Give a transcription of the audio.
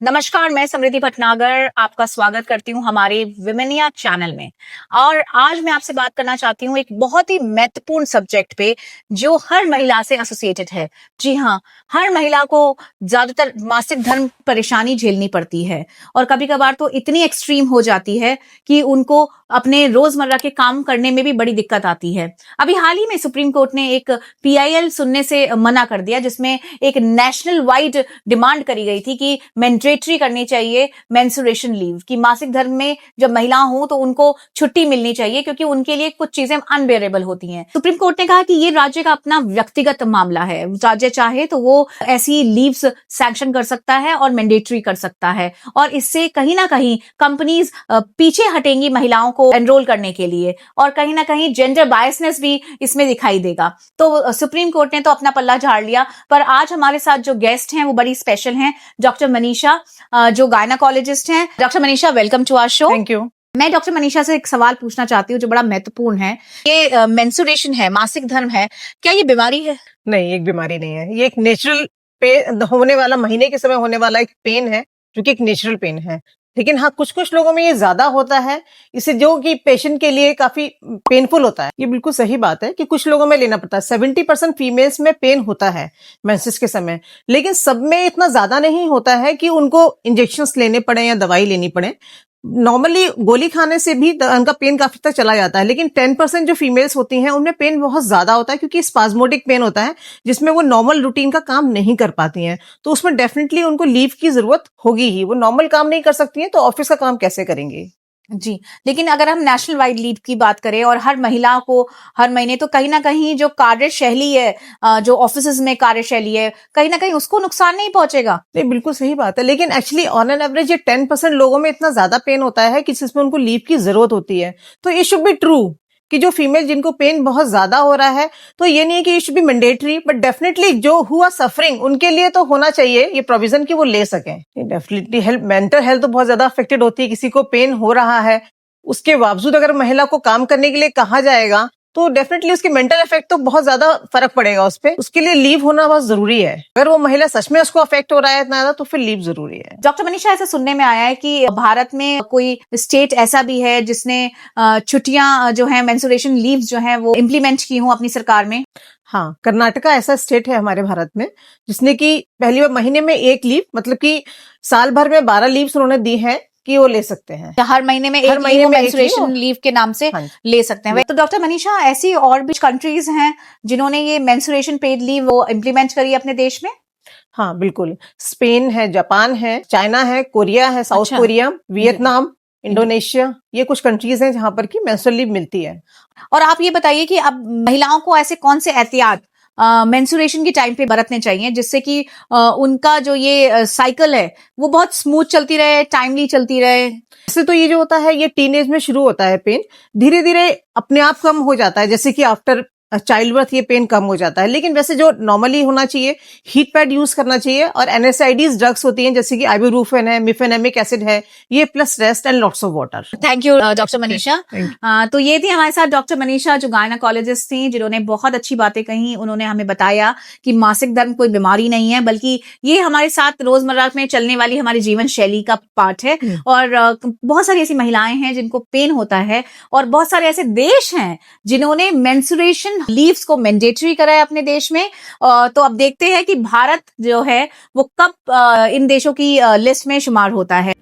नमस्कार, मैं समृद्धि भटनागर आपका स्वागत करती हूं हमारे विमेनिया चैनल में। और आज मैं आपसे बात करना चाहती हूं एक बहुत ही महत्वपूर्ण सब्जेक्ट पे जो हर महिला से एसोसिएटेड है। जी हाँ, हर महिला को ज्यादातर मासिक धर्म परेशानी झेलनी पड़ती है और कभी कभार तो इतनी एक्सट्रीम हो जाती है कि उनको अपने रोजमर्रा के काम करने में भी बड़ी दिक्कत आती है। अभी हाल ही में सुप्रीम कोर्ट ने एक PIL सुनने से मना कर दिया, जिसमें एक नेशनल वाइड डिमांड करी गई थी कि मैंडेटरी करनी चाहिए मेंस्ट्रुएशन लीव, कि मासिक धर्म में जब महिला हो तो उनको छुट्टी मिलनी चाहिए क्योंकि उनके लिए कुछ चीजें अनबेरेबल होती हैं। सुप्रीम कोर्ट ने कहा कि ये राज्य का अपना व्यक्तिगत मामला है, राज्य चाहे तो वो ऐसी लीव्स सैंक्शन कर सकता है और मैंडेटरी कर सकता है, और इससे कहीं ना कहीं कंपनीज पीछे हटेंगी महिलाओं को एनरोल करने के लिए, और कहीं ना कहीं जेंडर बायसनेस भी इसमें दिखाई देगा। तो सुप्रीम कोर्ट ने तो अपना पल्ला झाड़ लिया। पर आज हमारे साथ जो गेस्ट हैं वो बड़ी स्पेशल हैं, डॉक्टर मनीषा, जो गायनाकोलॉजिस्ट हैं। Doctor Manisha, welcome to our show. Thank you. मैं डॉक्टर मनीषा से एक सवाल पूछना चाहती हूँ जो बड़ा महत्वपूर्ण है। ये मेंस्ट्रुएशन है, मासिक धर्म है, क्या ये बीमारी है? नहीं, एक बीमारी नहीं है। ये एक नेचुरल पेन होने वाला, महीने के समय होने वाला एक पेन है, जो कि एक नेचुरल पेन है। लेकिन हाँ, कुछ लोगों में ये ज्यादा होता है, इससे जो कि पेशेंट के लिए काफी पेनफुल होता है। ये बिल्कुल सही बात है कि कुछ लोगों में लेना पड़ता है। 70% फीमेल्स में पेन होता है मेंसेस के समय, लेकिन सब में इतना ज्यादा नहीं होता है कि उनको इंजेक्शंस लेने पड़े या दवाई लेनी पड़े। नॉर्मली गोली खाने से भी उनका पेन काफी तक चला जाता है, लेकिन 10% जो फीमेल्स होती हैं उनमें पेन बहुत ज्यादा होता है, क्योंकि स्पाज्मोडिक पेन होता है जिसमें वो नॉर्मल रूटीन का काम नहीं कर पाती हैं। तो उसमें डेफिनेटली उनको लीव की जरूरत होगी ही। वो नॉर्मल काम नहीं कर सकती हैं तो ऑफिस का काम कैसे करेंगे? जी, लेकिन अगर हम नेशनल वाइड लीव की बात करें और हर महिला को हर महीने, तो कहीं ना कहीं जो कार्यशैली है, जो ऑफिसेज में कार्यशैली है, कहीं ना कहीं उसको नुकसान नहीं पहुंचेगा? नहीं, बिल्कुल सही बात है, लेकिन एक्चुअली ऑन एन एवरेज ये 10% लोगों में इतना ज्यादा पेन होता है कि जिसमें उनको लीव की जरूरत होती है। तो ये शुड बी ट्रू कि जो फीमेल जिनको पेन बहुत ज्यादा हो रहा है, तो ये नहीं है कि ये should be mandatory, but definitely जो हु आर सफरिंग उनके लिए तो होना चाहिए ये प्रोविजन कि वो ले सकें। डेफिनेटली हेल्थ, मेंटल हेल्थ तो बहुत ज्यादा अफेक्टेड होती है। किसी को पेन हो रहा है, उसके बावजूद अगर महिला को काम करने के लिए कहा जाएगा तो डेफिनेटली उसके मेंटल इफेक्ट तो बहुत ज्यादा फर्क पड़ेगा उस पर। उसके लिए लीव होना बहुत जरूरी है। अगर वो महिला सच में उसको अफेक्ट हो रहा है इतना ज्यादा, तो फिर लीव जरूरी है। डॉक्टर मनीषा, ऐसा सुनने में आया है कि भारत में कोई स्टेट ऐसा भी है जिसने छुट्टियां जो है, मेंस्ट्रुएशन लीव जो है, वो इम्प्लीमेंट की हूं अपनी सरकार में? हाँ, कर्नाटका ऐसा स्टेट है हमारे भारत में जिसने की पहली बार महीने में एक लीव, मतलब कि साल भर में 12 लीव्स उन्होंने दी है कि वो ले सकते हैं। हर महीने में एक लीव मेंस्ट्रुएशन लीव के नाम से ले सकते हैं। तो डॉक्टर मनीषा, ऐसी और भी कंट्रीज हैं जिन्होंने ये मेंस्ट्रुएशन पेड लीव वो इम्प्लीमेंट करी अपने देश में? हाँ, बिल्कुल। स्पेन है, जापान है, चाइना है, कोरिया है, साउथ कोरिया, वियतनाम, इंडोनेशिया, ये कुछ कंट्रीज हैं जहां पर की मेंस्ट्रुअल लीव मिलती है। और आप ये बताइए कि अब महिलाओं को ऐसे कौन से एहतियात मेंस्ट्रुएशन के टाइम पे बरतने चाहिए जिससे कि उनका जो ये साइकिल है वो बहुत स्मूथ चलती रहे, टाइमली चलती रहे? वैसे तो ये जो होता है ये टीनेज में शुरू होता है पेन, धीरे धीरे अपने आप कम हो जाता है, जैसे कि आफ्टर चाइल्ड बर्थ ये पेन कम हो जाता है। लेकिन वैसे जो नॉर्मली होना चाहिए, हीट पैड यूज करना चाहिए, और NSAIDs ड्रग्स होती हैं जैसे कि आइबुप्रोफेन है, मिफेनेमिक एसिड है, ये plus rest and lots of water. Thank you doctor Manisha. तो ये थी हमारे साथ डॉक्टर मनीषा, जो गायनाकोलॉजिस्ट थी, जिन्होंने बहुत अच्छी बातें कही। उन्होंने हमें बताया कि मासिक धर्म कोई बीमारी नहीं है, बल्कि ये हमारे साथ रोजमर्रा में चलने वाली हमारी जीवन शैली का पार्ट है। और बहुत सारी ऐसी महिलाएं हैं जिनको पेन होता है, और बहुत सारे ऐसे देश हैं जिन्होंने मेंस्ट्रुएशन लीव्स को मैंडेटरी करा है अपने देश में। तो अब देखते हैं कि भारत जो है वो कब इन देशों की लिस्ट में शुमार होता है।